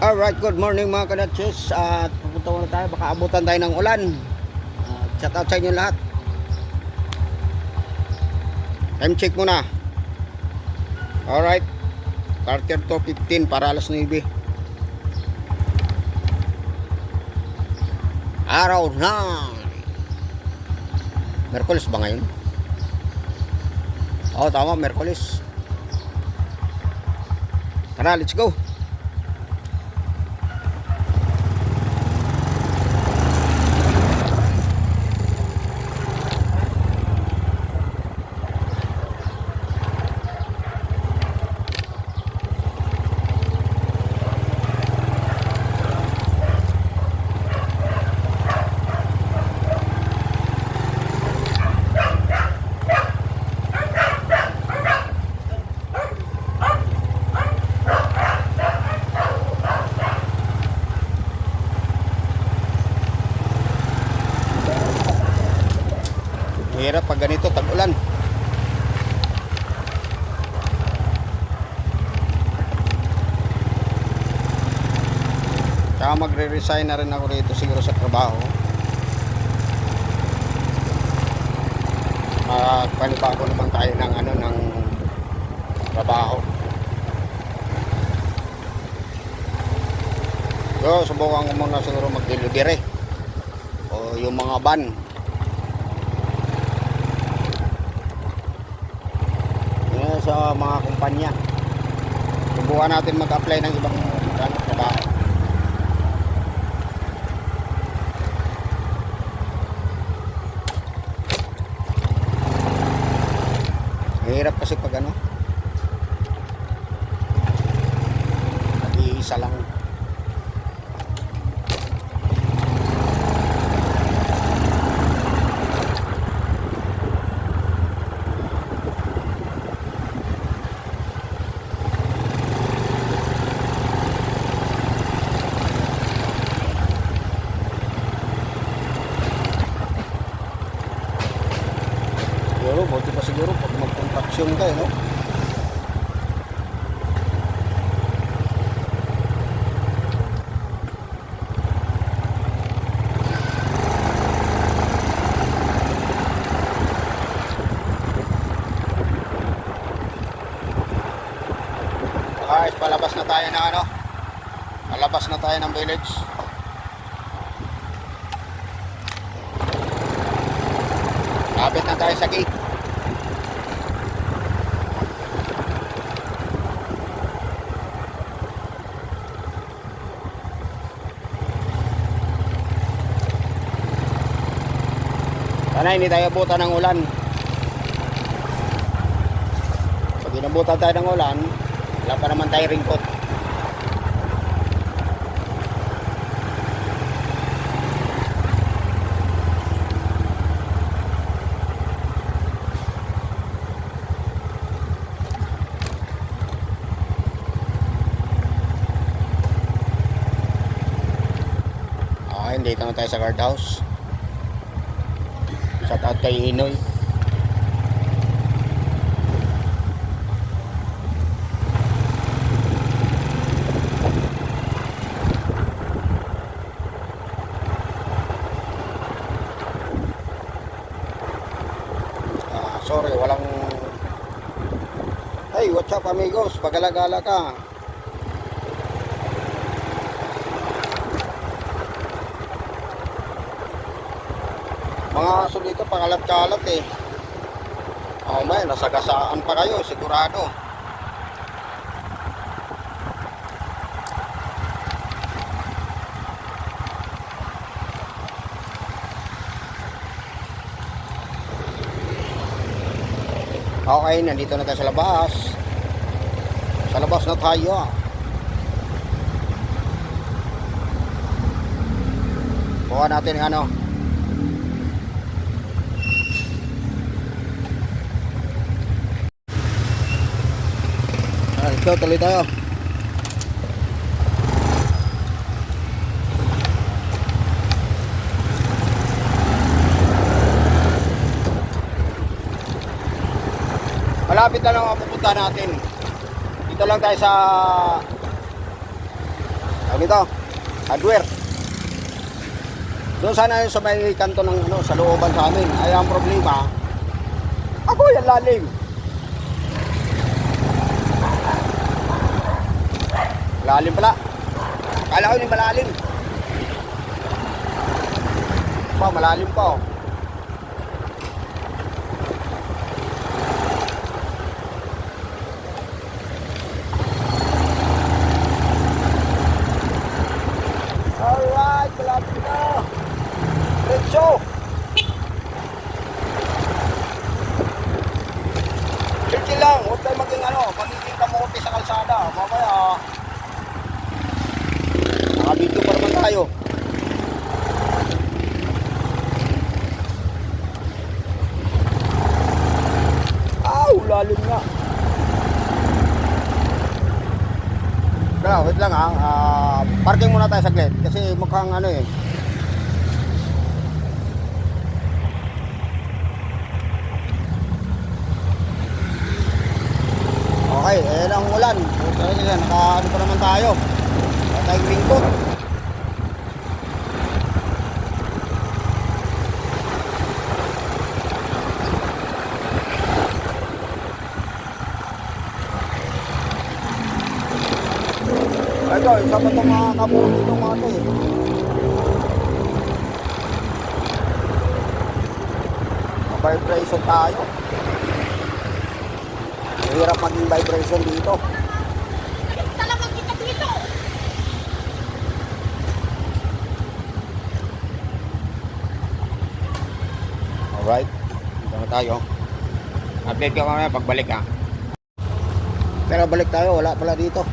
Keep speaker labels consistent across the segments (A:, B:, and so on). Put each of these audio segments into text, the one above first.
A: Alright, good morning mga kanatsus. At pupunta muna tayo, baka abutan tayo ng ulan. Shout out sa inyo lahat. Time check muna. Alright, quarter to 15 para alas 9. Araw na Merkulis ba ngayon? Oo, tama, Merkulis. Tara, let's go. Hirap pag ganito tag-ulan. Kaya magre-resign na rin ako rito siguro sa trabaho. Panibago naman tayo ng trabaho. So, subukan ko muna siguro mag-delivery o yung mga van. Sa mga kumpanya, subukan natin mag-apply ng ibang trabaho. Mahirap kasi pag nag-iisa lang. Buti pa siguro pag mag-contraction ka, no? Guys, palabas na tayo ng palabas na tayo ng village. Kapit na tayo sa gate. Sana hindi tayo abutan ng ulan. Pag inabutan tayo ng ulan, wala pa naman tayo ringkot. Okay, dito na tayo sa guardhouse. Shout out kay Inoy. Sorry, walang... Hey, what's up amigos? Pagala-gala ka. Mga aso dito pakalat-kalat eh. Oh may, nasagasaan pa kayo sigurado. Okay, nandito na tayo sa labas. Sa labas na tayo. Buka natin yung So, tuloy tayo. Malapit na lang ang pupunta natin. Dito lang tayo sa Tawag ito, hardware. Doon sana yun sa may kanto ng ano, sa looban sa amin. Ay ang problema, ako yan lalim. Lalim pala. Kala ko yung malalim. Malalim pa oh. Alright, malapit na. Diretso. Diretso lang, huwag tayo maging magiging kamote sa kalsada. Mamaya, nakabidyo pa naman tayo. Lalim nga. Wait lang parking muna tayo saglit kasi mukhang eh. Okay, ayan ang ulan. Naka pa naman tayo. Wala tayong lingkod. Ito, isa pa itong mga kabuti itong mga ito eh. Vibration tayo. Mahirap maging vibration dito.
B: Talaga kita dito.
A: Alright, dito na tayo. Update ko kami pagbalik Pero balik tayo, wala pala dito.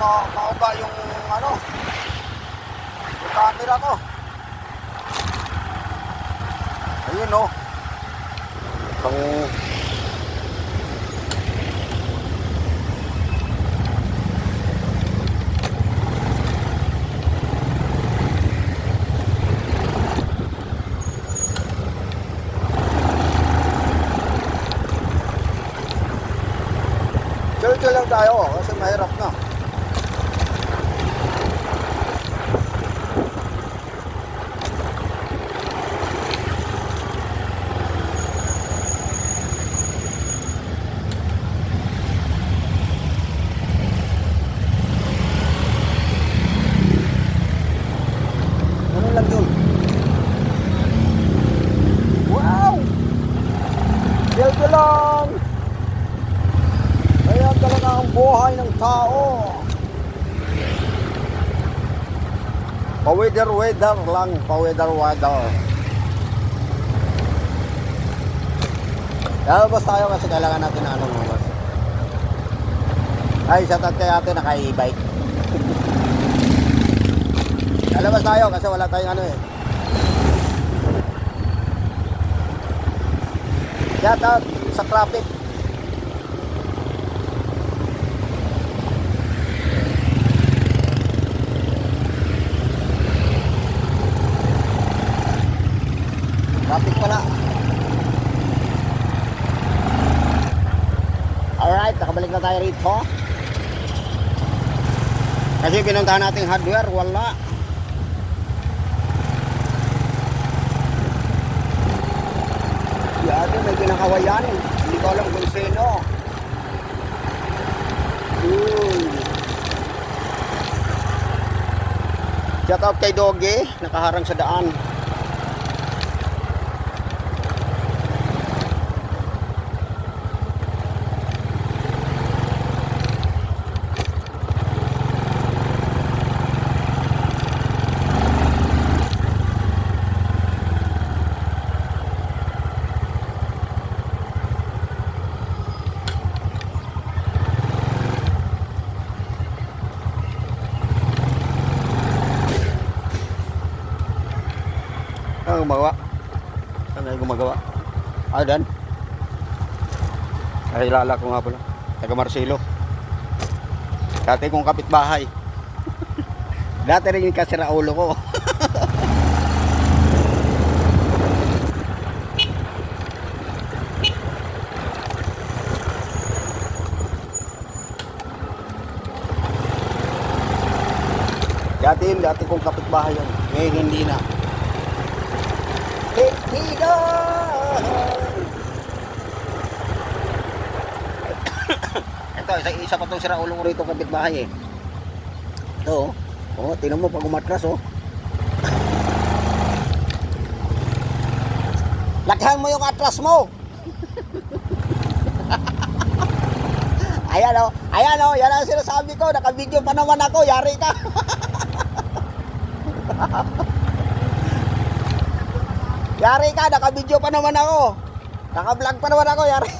A: Mauba yung yung camera ko. Ayun pang chill lang tayo kasi mahirap na. Chill lang. Ayan talaga ang buhay ng tao. Pa-weather lang. Pa-weather. Lalabas tayo kasi kailangan natin lumabas. Ay, shoutout kay ate naka-e-bike. Lalabas tayo kasi wala tayong Shoutout sa traffic. Traffic pala. Alright, nakabalik na tayo rito. Kasi pinuntahan natin hardware, wala. Yado, may kinakawayan. Hindi ko alam kung sino. Shout out kay Doggy, nakaharang sa daan. Ano gumagawa? Ano yung gumagawa? Dan. Ay, ilala ko nga pala. Taga Marcelo. Dati kong kapitbahay. Dati rin yung kasira ulo ko. Dati kong kapitbahay yan. Ngayon hindi na. Ito, isa pa itong sira ulo ko rito kapitbahay eh. Ito, tingnan mo pag umatras oh. Laghan mo yung atras mo. Ayan oh, yan ang sinasabi ko. Naka-video pa naman ako, yari ka. Yari ka, naka-video pa naman ako. Naka-vlog pa naman ako, yari.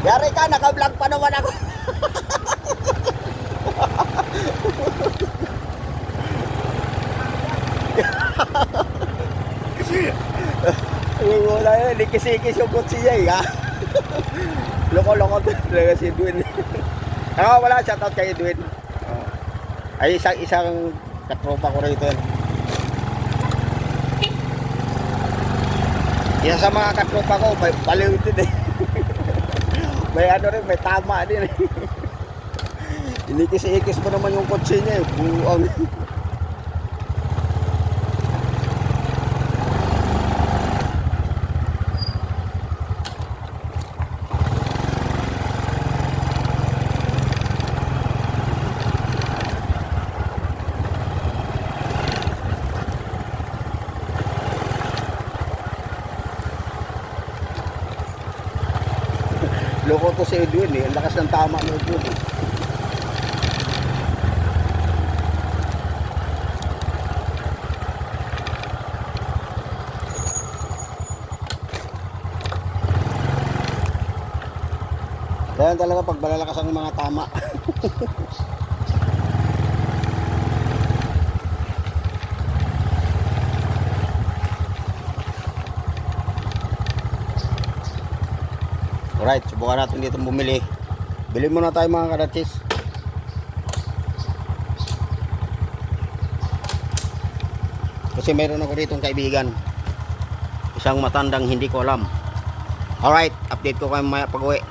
A: Yari ka, naka-vlog pa naman ako. Wala yun, likis-ikis yung kutsi niya eh, ha? Loko-loko talaga si Edwin. Wala, shoutout kay Edwin. Ay, isang katropa ko rito. Isa sa mga katropa ko, baliw din eh. May ano rin, may tama din eh. Inikis-ikis mo naman yung kotse niya eh. Buong. Loko to si Edwin eh. Ang lakas ng tama ni Edwin eh. Kaya talaga pag malalakas ang mga tama. Alright, subukan natin dito bumili. Bili muna tayo mga kadatis. Kasi meron ako rito kaibigan. Isang matandang hindi ko alam. Alright, update ko kayo maya pag uwi.